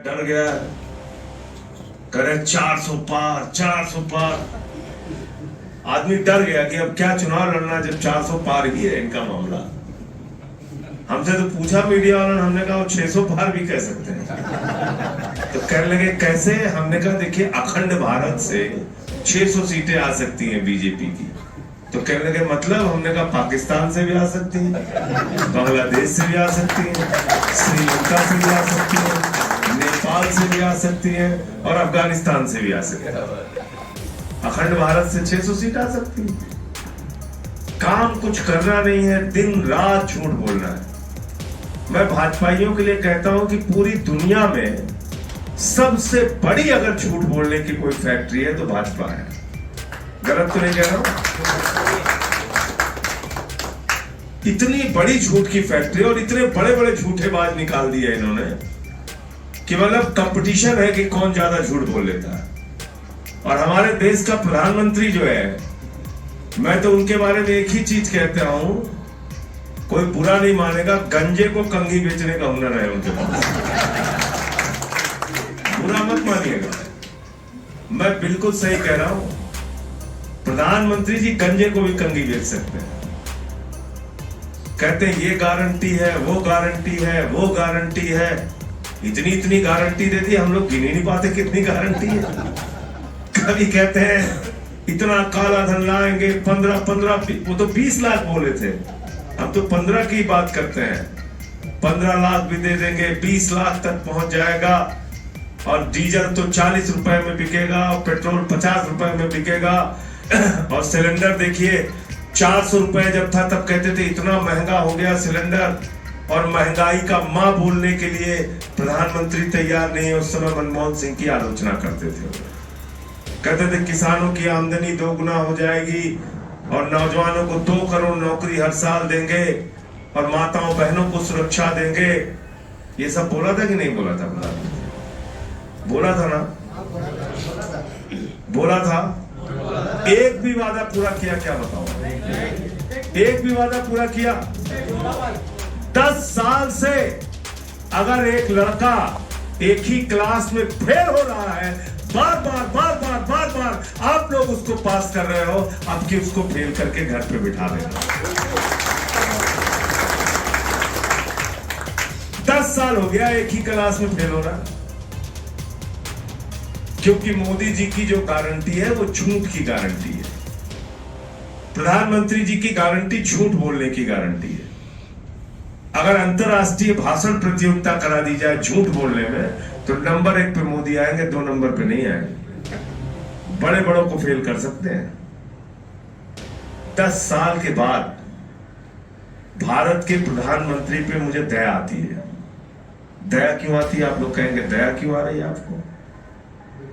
डर गया, करे 400 पार 400 पार। आदमी डर गया कि अब क्या चुनाव लड़ना जब 400 पार ही है इनका मामला। हमसे तो पूछा मीडिया वालों ने, हमने कहा वो 600 पार भी कह सकते हैं। तो कहने लगे कैसे? हमने कहा देखिए अखंड भारत से 600 सीटें आ सकती हैं बीजेपी की। तो कहने लगे मतलब? हमने कहा पाकिस्तान से भी आ सकती है, बांग्लादेश से भी आ सकती है, श्रीलंका से भी आ सकती है, नेपाल से भी आ सकती है और अफगानिस्तान से भी आ सकती है। अखंड भारत से 600 सीट आ सकती है। काम कुछ करना नहीं है, दिन रात झूठ बोलना है। मैं भाजपाइयों के लिए कहता हूं कि पूरी दुनिया में सबसे बड़ी अगर झूठ बोलने की कोई फैक्ट्री है तो भाजपा है। गलत तो नहीं कह रहा हूं? इतनी बड़ी झूठ की फैक्ट्री और इतने बड़े बड़े झूठेबाज निकाल दिए इन्होंने कि मतलब कंपटीशन है कि कौन ज्यादा झूठ बोल लेता है। और हमारे देश का प्रधानमंत्री जो है, मैं तो उनके बारे में एक ही चीज कहता हूं, कोई बुरा नहीं मानेगा, गंजे को कंघी बेचने का हुनर है उनके पास। बुरा मत मानिएगा, मैं बिल्कुल सही कह रहा हूं। प्रधानमंत्री जी गंजे को भी कंघी बेच सकते हैं। कहते हैं ये गारंटी है, वो गारंटी है, वो गारंटी है। इतनी इतनी गारंटी दे दी, हम लोग गिन ही नहीं पाते कितनी गारंटी है। कभी कहते हैं इतना काला धन लाएंगे, 15 वो तो 20 लाख बोले थे, हम तो 15 की बात करते हैं। 15 लाख भी दे देंगे, 20 लाख तक पहुंच जाएगा। और डीजल तो 40 रुपए में बिकेगा और पेट्रोल 50 रुपए में बिकेगा। और सिलेंडर देखिए 400 रुपए जब था तब कहते थे इतना महंगा हो गया सिलेंडर। और महंगाई का मां बोलने के लिए प्रधानमंत्री तैयार नहीं है। उस समय मनमोहन सिंह की आलोचना करते थे, कहते थे किसानों की आमदनी 2 गुना हो जाएगी और नौजवानों को 2 करोड़ नौकरी हर साल देंगे और माताओं बहनों को सुरक्षा देंगे। ये सब बोला था कि नहीं बोला था? बोला था ना? बोला था। एक भी वादा पूरा किया क्या बताओ? एक भी वादा पूरा किया? 10 साल से अगर एक लड़का एक ही क्लास में फेल हो रहा है, बार बार आप लोग उसको पास कर रहे हो, अब कि उसको फेल करके घर पे बिठा देना। 10 साल हो गया एक ही क्लास में फेल हो रहा, क्योंकि मोदी जी की जो गारंटी है वो झूठ की गारंटी है। प्रधानमंत्री जी की गारंटी झूठ बोलने की गारंटी है। अगर अंतरराष्ट्रीय भाषण प्रतियोगिता करा दी जाए झूठ बोलने में, तो नंबर 1 पे मोदी आएंगे, 2 नंबर पे नहीं आएंगे। बड़े बड़ों को फेल कर सकते हैं। 10 साल के बाद भारत के प्रधानमंत्री पे मुझे दया आती है। दया क्यों आती है? आप लोग कहेंगे दया क्यों आ रही है आपको?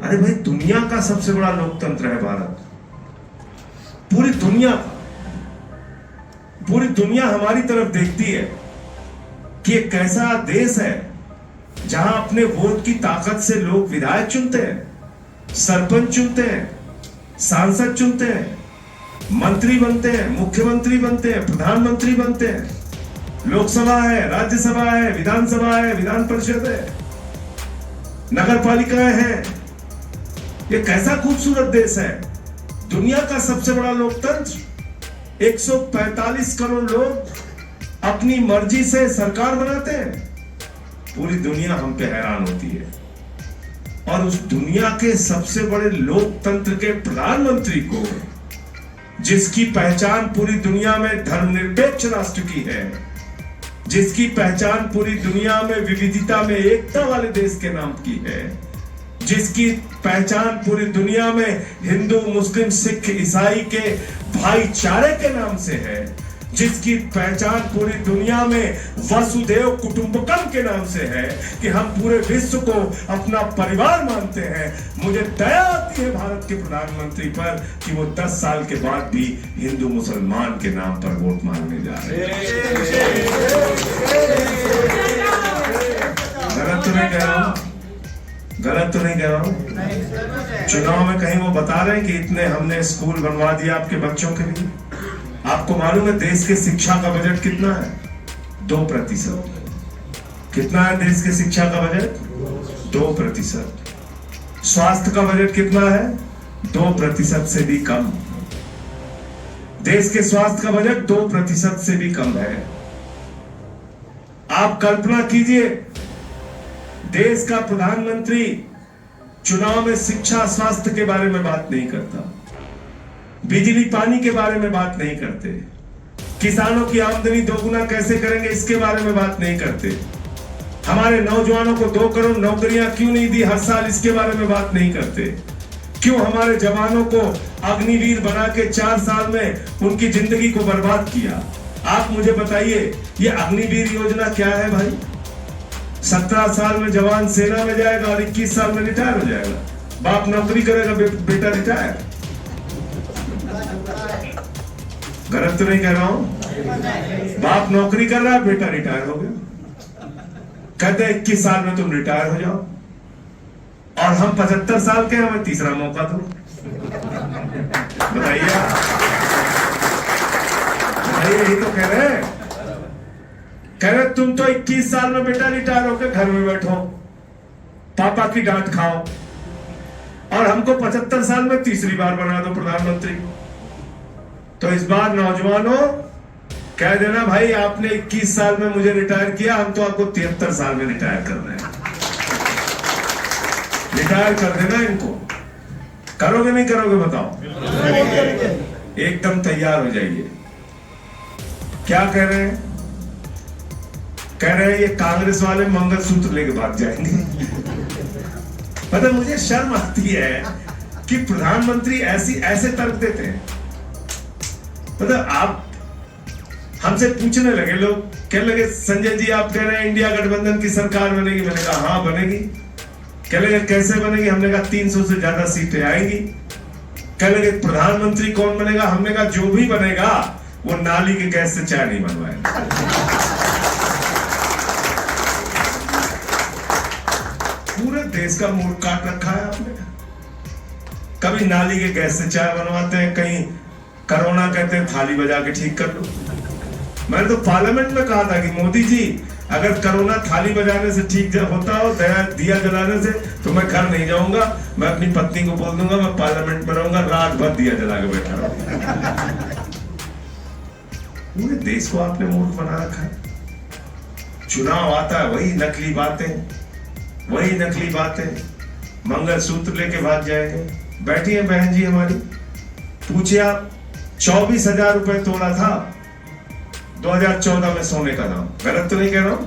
अरे भाई, दुनिया का सबसे बड़ा लोकतंत्र है भारत। पूरी दुनिया हमारी तरफ देखती है कि एक ऐसा देश है जहां अपने वोट की ताकत से लोग विधायक चुनते हैं, सरपंच चुनते हैं, सांसद चुनते हैं, मंत्री बनते हैं, मुख्यमंत्री बनते हैं, प्रधानमंत्री बनते हैं। लोकसभा है, राज्यसभा है, विधानसभा है, विधान परिषद है, नगर पालिकाएं हैं। ये कैसा खूबसूरत देश है। दुनिया का सबसे बड़ा लोकतंत्र। 145 करोड़ लोग अपनी मर्जी से सरकार बनाते हैं। पूरी दुनिया हम पे हैरान होती है। और उस दुनिया के सबसे बड़े लोकतंत्र के प्रधानमंत्री को, जिसकी पहचान पूरी दुनिया में धर्मनिरपेक्ष राष्ट्र की है, जिसकी पहचान पूरी दुनिया में विविधता में एकता वाले देश के नाम की है, जिसकी पहचान पूरी दुनिया में हिंदू, मुस्लिम, सिख, ईसाई के भाईचारे के नाम से है, जिसकी पहचान पूरी दुनिया में वसुदेव कुटुंबकम के नाम से है कि हम पूरे विश्व को अपना परिवार मानते हैं। मुझे दया आती है भारत के प्रधानमंत्री पर कि वो 10 साल के बाद भी हिंदू मुसलमान के नाम पर वोट मांगने जा रहे हैं। गलत तो नहीं कह रहा हूं? गलत तो नहीं कह रहा हूं? चुनाव में कहीं वो बता रहे हैं कि इतने हमने स्कूल बनवा दिया आपके बच्चों के लिए। आपको मालूम है देश के शिक्षा का बजट कितना है? 2%। कितना है देश के शिक्षा का बजट? 2%। स्वास्थ्य का बजट कितना है? 2% से भी कम। देश के स्वास्थ्य का बजट 2% से भी कम है। आप कल्पना कीजिए, देश का प्रधानमंत्री चुनाव में शिक्षा स्वास्थ्य के बारे में बात नहीं करता, बिजली पानी के बारे में बात नहीं करते, किसानों की आमदनी दोगुना कैसे करेंगे इसके बारे में बात नहीं करते, हमारे नौजवानों को 2 करोड़ नौकरियां क्यों नहीं दी हर साल इसके बारे में बात नहीं करते, क्यों हमारे जवानों को अग्निवीर बना के 4 साल में उनकी जिंदगी को बर्बाद किया। आप मुझे बताइए, ये अग्निवीर योजना क्या है भाई? 17 साल में जवान सेना में जाएगा और 21 साल में रिटायर हो जाएगा। बाप नौकरी करेगा, बेटा रिटायर। गलत तो नहीं कह रहा हूं? बाप नौकरी कर रहा है, बेटा रिटायर हो गया, कहते हैं 21 साल में तुम रिटायर हो जाओ, और हम 75 साल के, हमें तीसरा मौका दो। बताइए, यही तो कह रहे तुम तो 21 साल में बेटा रिटायर होकर घर में बैठो, पापा की डांट खाओ, और हमको 75 साल में तीसरी बार बना दो प्रधानमंत्री। तो इस बार नौजवानों कह देना, भाई आपने 21 साल में मुझे रिटायर किया, हम तो आपको 73 साल में रिटायर कर रहे हैं। रिटायर कर देना इनको। करोगे नहीं करोगे बताओ? एकदम तैयार हो जाइए। क्या कह रहे हैं? कह रहे हैं ये कांग्रेस वाले मंगलसूत्र लेके भाग जाएंगे। मतलब मुझे शर्म आती है कि प्रधानमंत्री ऐसे तर्क देते हैं। मतलब आप हमसे पूछने लगे, लोग कहने लगे, संजय जी आप कह रहे हैं इंडिया गठबंधन की सरकार बनेगी। मैंने कहा हाँ बनेगी। कहने लगे कैसे बनेगी? हमने कहा 300 से ज्यादा सीटें आएंगी। कहने लगे प्रधानमंत्री कौन बनेगा? हमने कहा जो भी बनेगा वो नाली के गैस से चाय नहीं बनवाएगा। पूरे देश का मूड काट रखा है आपने। कभी नाली के गैस से चाय बनवाते हैं, कहीं कोरोना कहते हैं थाली बजा के ठीक कर लो। मैंने तो पार्लियामेंट में कहा था कि मोदी जी अगर कोरोना थाली बजाने से ठीक होता हो, दिया जलाने से, तो मैं घर नहीं जाऊंगा, मैं अपनी पत्नी को बोल दूंगा मैं पार्लियामेंट में रहूंगा, रात भर दिया जला के बैठा रहूंगा। पूरे देश को आपने मूर्ख बना रखा है। चुनाव आता है, वही नकली बातें, मंगलसूत्र लेके भाग जाएंगे। बैठी है बहन जी हमारी, पूछिए आप, 24,000 रुपए तोला था 2014 में सोने का दाम। गलत तो नहीं कह रहा हूं?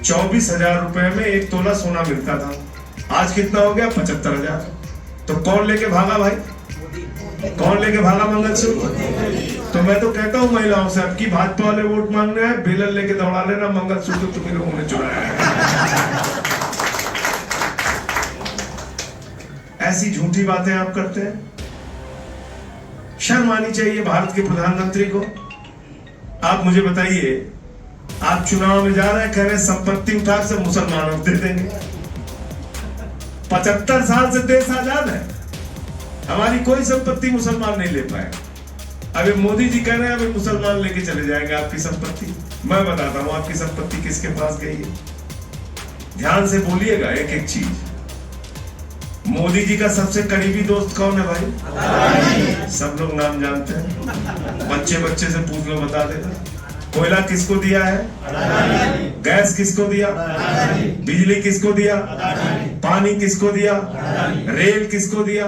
24,000 रुपए में 1 तोला सोना मिलता था। आज कितना हो गया? 75,000। तो कौन लेके भागा भाई? कौन लेके भागा मंगलसूत्र? तो मैं तो कहता हूं महिलाओं से, अब की भाजपा वाले वोट मांगने हैं, बेलन लेके दौड़ा लेना, मंगलसूत्र तुम्हें लोगों ने चुराया है। ऐसी झूठी बातें आप करते हैं। शर्म आनी चाहिए भारत के प्रधानमंत्री को। आप मुझे बताइए, आप चुनाव में जा रहे हैं, कह रहे हैं संपत्ति उठा से मुसलमानों को दे देंगे। 75 साल से देश आजाद है, हमारी कोई संपत्ति मुसलमान नहीं ले पाए। अभी मोदी जी कह रहे हैं अभी मुसलमान लेके चले जाएंगे आपकी संपत्ति। मैं बताता हूं आपकी संपत्ति किसके पास गई है। ध्यान से बोलिएगा एक एक चीज। मोदी जी का सबसे करीबी दोस्त कौन है भाई? सब लोग नाम जानते हैं, बच्चे से पूछ लो बता देगा। कोयला किसको दिया है? गैस किसको दिया? बिजली किसको दिया? पानी किसको दिया? रेल किसको दिया?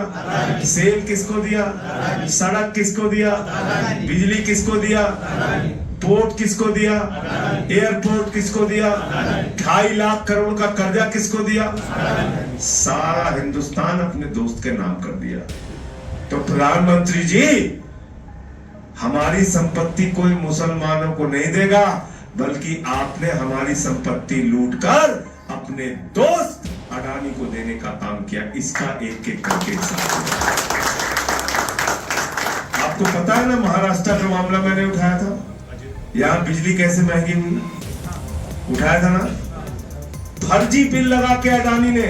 सेल किसको दिया? सड़क किसको दिया? बिजली किसको दिया? पोर्ट किसको दिया? एयरपोर्ट किसको दिया? 2.5 लाख करोड़ का कर्जा किसको दिया? सारा हिंदुस्तान अपने दोस्त के नाम कर दिया। तो प्रधानमंत्री जी, हमारी संपत्ति कोई मुसलमानों को नहीं देगा, बल्कि आपने हमारी संपत्ति लूटकर अपने दोस्त अडानी को देने का काम किया। इसका एक एक करके आपको पता है ना, महाराष्ट्र का मामला मैंने उठाया था। यहां बिजली कैसे महंगी हुई, उठाया था ना। फर्जी बिल लगा के अडानी ने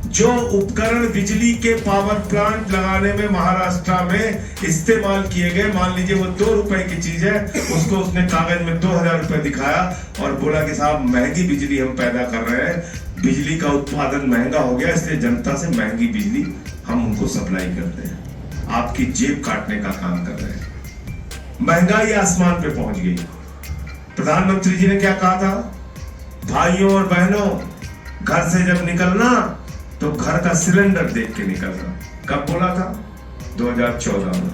जो उपकरण बिजली के पावर प्लांट लगाने में महाराष्ट्र में इस्तेमाल किए गए, मान लीजिए वो 2 रुपए की चीज है, उसको उसने कागज में 2,000 रुपए दिखाया और बोला कि साहब महंगी बिजली हम पैदा कर रहे हैं, बिजली का उत्पादन महंगा हो गया, इसलिए जनता से महंगी बिजली हम उनको सप्लाई करते हैं। आपकी जेब काटने का काम कर रहे हैं। महंगाई आसमान पे पहुंच गई। प्रधानमंत्री जी ने क्या कहा था? भाइयों और बहनों, घर से जब निकलना तो घर का सिलेंडर देख के निकलना। कब बोला था? 2014 में।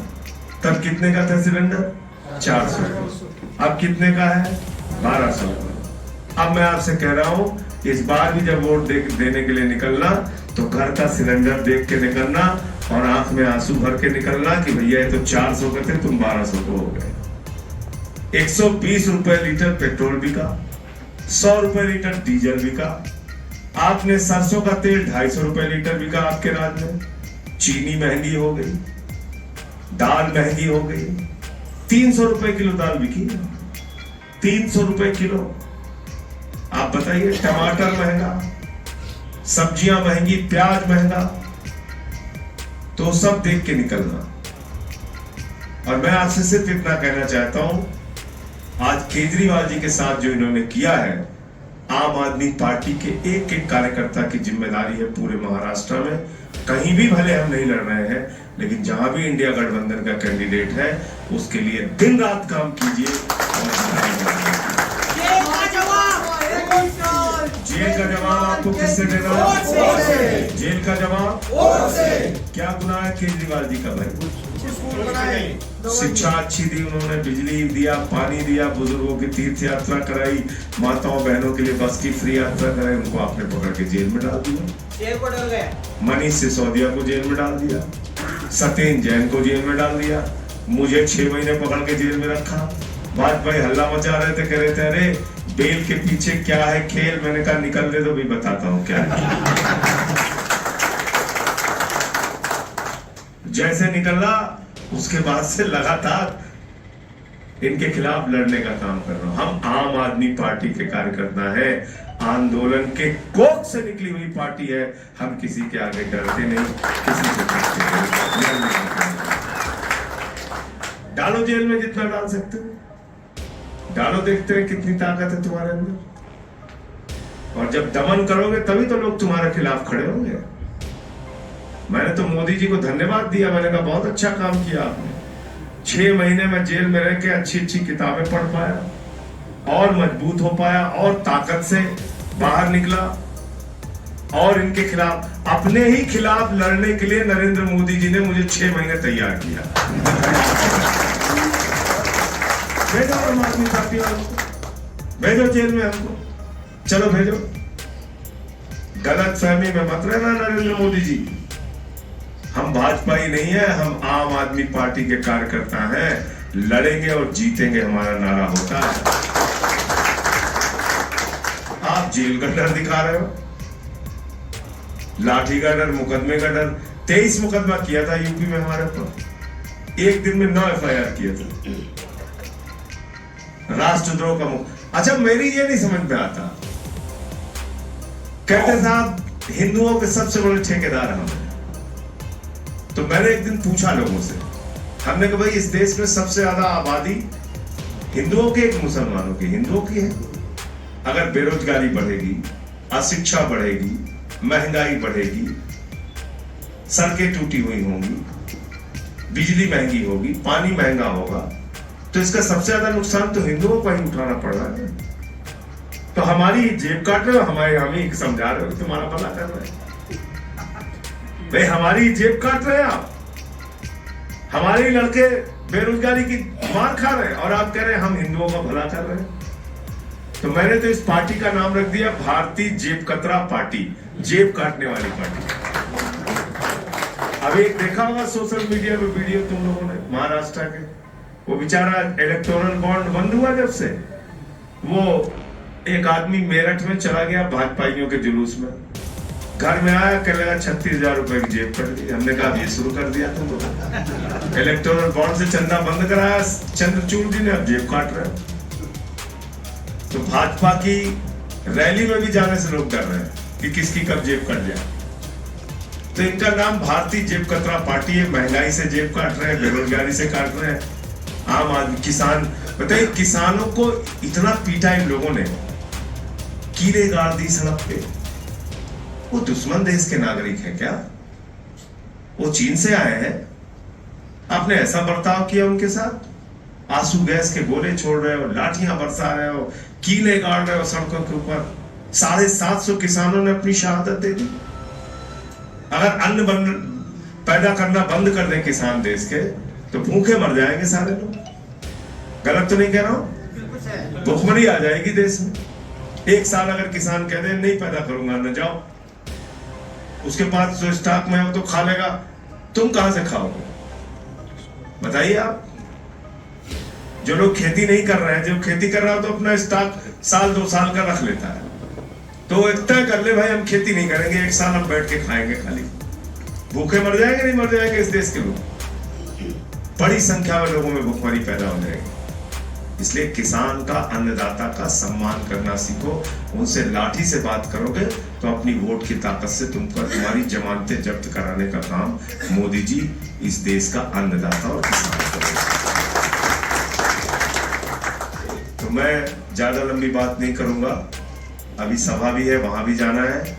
तब कितने का था सिलेंडर? 400। अब कितने का है? 1200। अब मैं आपसे कह रहा हूं, इस बार भी जब वोट देने के लिए निकलना तो घर का सिलेंडर देख के निकलना और आंख में आंसू भर के निकलना कि भैया ये तो 400 का थे, तुम 1200 को हो गए। 120 रुपए लीटर पेट्रोल बिका, 100 रुपए लीटर डीजल बिका। आपने सरसों का तेल 250 रुपए लीटर बिका आपके राज्य में। चीनी महंगी हो गई, दाल महंगी हो गई। 300 रुपए किलो दाल बिकी, 300 रुपए किलो। आप बताइए, टमाटर महंगा, सब्जियां महंगी, प्याज महंगा। तो सब देख के निकलना। और मैं आपसे सिर्फ इतना कहना चाहता हूं, आज केजरीवाल जी के साथ जो इन्होंने किया है, आम आदमी पार्टी के एक एक कार्यकर्ता की जिम्मेदारी है पूरे महाराष्ट्र में। कहीं भी भले हम नहीं लड़ रहे हैं, लेकिन जहां भी इंडिया गठबंधन का कैंडिडेट है उसके लिए दिन रात काम कीजिए। जेल का जवाब आपको किससे देना है? जेल का जवाब क्या गुनाह है केजरीवाल जी का? भाई शिक्षा अच्छी दी उन्होंने, बिजली दिया, पानी दिया, बुजुर्गों की तीर्थ यात्रा कराई, माताओं बहनों के लिए बस की फ्री यात्रा कराई। उनको आपने पकड़ के जेल में डाल दिया। जेल को डल गए। मनीष सिसोदिया को जेल में डाल दिया, सत्येंद्र जैन को जेल में डाल दिया, मुझे 6 महीने पकड़ के जेल में रखा। वाजपेयी हल्ला मचा रहे थे, कह रहे थे अरे बेल के पीछे क्या है खेल। मैंने कहा निकल दे तो भी बताता हूं क्या है। जैसे निकला उसके बाद से लगातार इनके खिलाफ लड़ने का काम कर रहा हूं। हम आम आदमी पार्टी के कार्यकर्ता हैं, आंदोलन के कोख से निकली हुई पार्टी है। हम किसी के आगे डरते नहीं, किसी से डरते नहीं। डालो जेल में जितना डाल सकते हो डालो, देखते हैं कितनी ताकत है तुम्हारे अंदर। और जब दमन करोगे तभी तो लोग तुम्हारे खिलाफ खड़े होंगे। मैंने तो मोदी जी को धन्यवाद दिया, मैंने कहा बहुत अच्छा काम किया आपने। 6 महीने में जेल में रह के अच्छी अच्छी किताबें पढ़ पाया और मजबूत हो पाया और ताकत से बाहर निकला। और इनके खिलाफ, अपने ही खिलाफ लड़ने के लिए नरेंद्र मोदी जी ने मुझे 6 महीने तैयार किया। भेजो आम आदमी पार्टी वालों को, भेजो जेल में हमको, चलो भेजो। गलत फहमी में मत रहना नरेंद्र मोदी जी। हम भाजपा ही नहीं है, हम आम आदमी पार्टी के कार्यकर्ता हैं। लड़ेंगे और जीतेंगे, हमारा नारा होता है। आप जेल का डर दिखा रहे हो, लाठी का डर, मुकदमे का डर। 23 मुकदमा किया था यूपी में हमारे ऊपर, एक दिन में 9 FIR किए थे। राष्ट्रद्रोह का अच्छा, मेरी ये नहीं समझ में आता। कहते साहब हिंदुओं के सबसे बड़े ठेकेदार हम हैं। तो मैंने एक दिन पूछा लोगों से, हमने कहा भाई इस देश में सबसे ज्यादा आबादी हिंदुओं की एक मुसलमानों की? हिंदुओं की है। अगर बेरोजगारी बढ़ेगी, अशिक्षा बढ़ेगी, महंगाई बढ़ेगी, सड़कें टूटी हुई होंगी, बिजली महंगी होगी, पानी महंगा होगा, तो इसका सबसे ज्यादा नुकसान तो हिंदुओं को ही उठाना पड़ रहा है। तो हमारी जेब काट रहे हो, हम ही समझा रहे हो तुम्हारा भला कर रहे हैं। भाई हमारी जेब काट रहे हैं आप, हमारे लड़के बेरोजगारी की मार खा रहे हैं और आप कह रहे हैं हम हिंदुओं का भला कर रहे हैं। तो मैंने तो इस पार्टी का नाम रख दिया भारतीय जेब कतरा पार्टी, जेब काटने वाली पार्टी। अभी देखा होगा सोशल मीडिया पे वीडियो तुम लोगों ने, महाराष्ट्र के वो बेचारा इलेक्टोरल बॉन्ड बंद हुआ जब से, वो एक आदमी मेरठ में चला गया भाजपाइयों के जुलूस में, घर में आया, कह लगा 36,000 रुपए की जेब कट गई। हमने कहा ये शुरू कर दिया तुम लोग, इलेक्टोरल बॉन्ड से चंदा बंद कराया चंद्रचूड़ जी ने, अब जेब काट रहे। तो भाजपा की रैली में भी जाने से लोग डर रहे हैं कि किसकी कब जेब कट जाए। तो इनका नाम भारतीय जेब कतरा पार्टी है। महंगाई से जेब काट रहे हैं, बेरोजगारी से काट रहे हैं, आम आदमी, किसान। बताइए किसानों को इतना पीटा इन लोगों ने, कीड़े गाड़ दी सड़क पे, वो दुश्मन देश के नागरिक हैं क्या? वो चीन से आए हैं, आपने ऐसा बर्ताव किया उनके साथ? आंसू गैस के गोले छोड़ रहे हो, लाठियां बरसा रहे हो, कीले गाड़ रहे हो सड़कों के ऊपर। 750 किसानों ने अपनी शहादत दे दी। अगर अन्न पैदा करना बंद कर दें किसान देश के, तो भूखे मर जाएंगे सारे लोग। गलत तो नहीं कह रहा हूं? भूखमरी आ जाएगी देश में। एक साल अगर किसान कह दे नहीं पैदा करूंगा न जाओ, उसके बाद जो स्टॉक में हो तो खा लेगा, तुम कहां से खाओगे? बताइए आप। जो लोग खेती नहीं कर रहे हैं, जो खेती कर रहा हो तो अपना स्टॉक साल 2 साल का रख लेता है, तो एक तय कर ले भाई हम खेती नहीं करेंगे, एक साल हम बैठ के खाएंगे खाली। भूखे मर जाएंगे नहीं मर जाएंगे इस देश के लोग? बड़ी संख्या में लोगों में भूखमरी पैदा हो जाएगी। इसलिए किसान का, अन्नदाता का सम्मान करना सीखो। उनसे लाठी से बात करोगे तो अपनी वोट की ताकत से तुमको तुम्हारी जमानतें जब्त कराने का काम मोदी जी इस देश का अन्नदाता और किसान करेंगे। तो मैं ज्यादा लंबी बात नहीं करूंगा, अभी सभा भी है, वहां भी जाना है।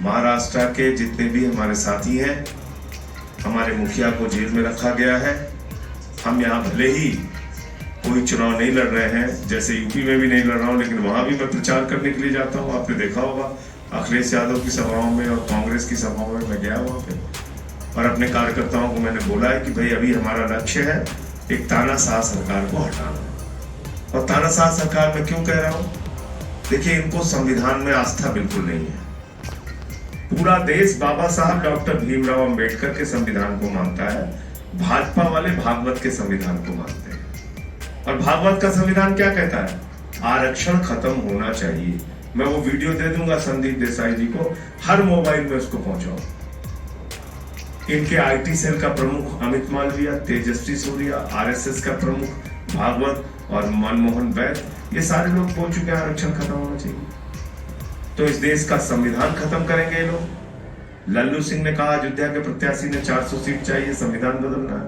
महाराष्ट्र के जितने भी हमारे साथी हैं, हमारे मुखिया को जेल में रखा गया है। हम यहाँ भले ही कोई चुनाव नहीं लड़ रहे हैं, जैसे यूपी में भी नहीं लड़ रहा हूँ, लेकिन वहां भी मैं प्रचार करने के लिए जाता हूँ। आपने देखा होगा अखिलेश यादव की सभाओं में और कांग्रेस की सभाओं में मैं गया वहां पे, और अपने कार्यकर्ताओं को मैंने बोला है कि भाई अभी हमारा लक्ष्य है एक तानाशाह सरकार को हटाना। और तानाशाह सरकार में क्यों कह रहा हूं? देखिए, इनको संविधान में आस्था बिल्कुल नहीं है। पूरा देश बाबा साहब डॉक्टर भीमराव अंबेडकर के संविधान को मानता है, भाजपा वाले भागवत के संविधान को मानते हैं। और भागवत का संविधान क्या कहता है? आरक्षण खत्म होना चाहिए। मैं वो वीडियो दे दूंगा संदीप देसाई जी को, हर मोबाइल में उसको पहुंचाओ। इनके आईटी सेल का प्रमुख अमित मालविया, तेजस्वी सूर्या, आरएसएस का प्रमुख भागवत और मनमोहन वैद, ये सारे लोग बोल चुके हैं आरक्षण खत्म होना चाहिए। तो इस देश का संविधान खत्म करेंगे ये लोग। लल्लू सिंह ने कहा अयोध्या के प्रत्याशी ने 400 सीट चाहिए, संविधान बदलना है।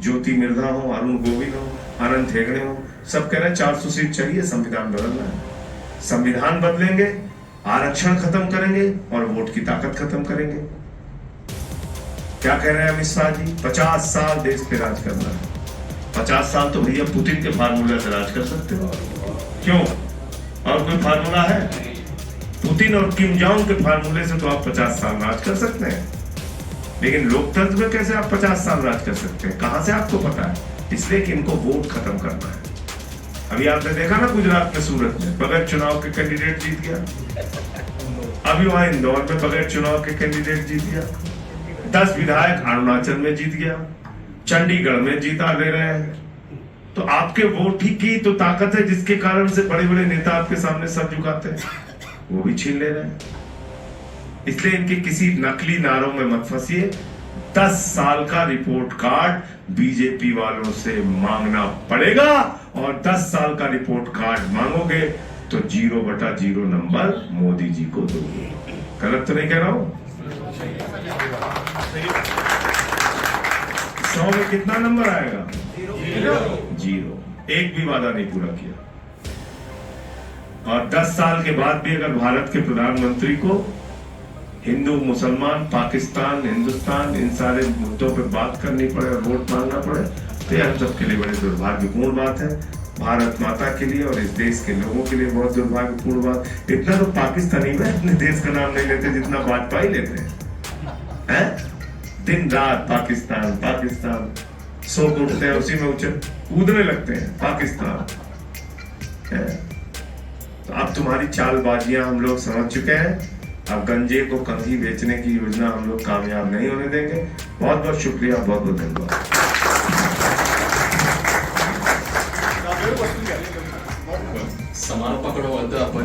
ज्योति मिर्धा हो, अरुण गोविल हो, अनंत हेगड़े हो, सब कह रहे हैं 400 सीट चाहिए, संविधान बदलना है। संविधान बदलेंगे, आरक्षण खत्म करेंगे और वोट की ताकत खत्म करेंगे। क्या कह रहे हैं अमित शाह जी? 50 साल देश पे राज करना है। 50 साल तो भैया पुतिन के फार्मूला से राज कर सकते हो। क्यों? और कोई फार्मूला है? पुतिन और किम जोंग के फार्मूले से तो आप 50 साल राज कर सकते हैं, लेकिन लोकतंत्र में कैसे आप 50 साल राज कर सकते हैं? कहां से आपको पता है? इसलिए कि इनको वोट खत्म करना है। अभी आपने देखा ना गुजरात में, सूरत में बगैर चुनाव के कैंडिडेट जीत गया। अभी वहां इंदौर में बगैर चुनाव के कैंडिडेट जीत गया। 10 विधायक अरुणाचल में जीत गया, चंडीगढ़ में जीता ले रहे हैं। तो आपके वोट ही की तो ताकत है जिसके कारण से बड़े बड़े नेता आपके सामने सर झुकाते हैं, वो भी छीन ले रहे हैं। इसलिए इनके किसी नकली नारों में मत फंसिए। 10 साल का रिपोर्ट कार्ड बीजेपी वालों से मांगना पड़ेगा, और 10 साल का रिपोर्ट कार्ड मांगोगे तो 0/0 नंबर मोदी जी को दोगे। गलत तो नहीं कह रहा हूं? 100 में कितना नंबर आएगा? 0। एक भी वादा नहीं पूरा किया। और 10 साल के बाद भी अगर भारत के प्रधानमंत्री को हिंदू, मुसलमान, पाकिस्तान, हिंदुस्तान, इन सारे मुद्दों पे बात करनी पड़े और वोट मांगना पड़े, तो यह हम सबके लिए बड़ी दुर्भाग्यपूर्ण बात है। भारत माता के लिए और इस देश के लोगों के लिए बहुत दुर्भाग्यपूर्ण बात। इतना तो पाकिस्तानी में अपने देश का नाम नहीं लेते जितना भाजपा ही लेते हैं। दिन रात पाकिस्तान पाकिस्तान, सो को उठते हैं उसी में कूदने लगते हैं, पाकिस्तान है। तो अब तुम्हारी चालबाजियां हम लोग समझ चुके हैं। अब गंजे को कंघी बेचने की योजना हम लोग कामयाब नहीं होने देंगे। बहुत बहुत शुक्रिया, बहुत बहुत धन्यवाद। समारोप पकडू आपण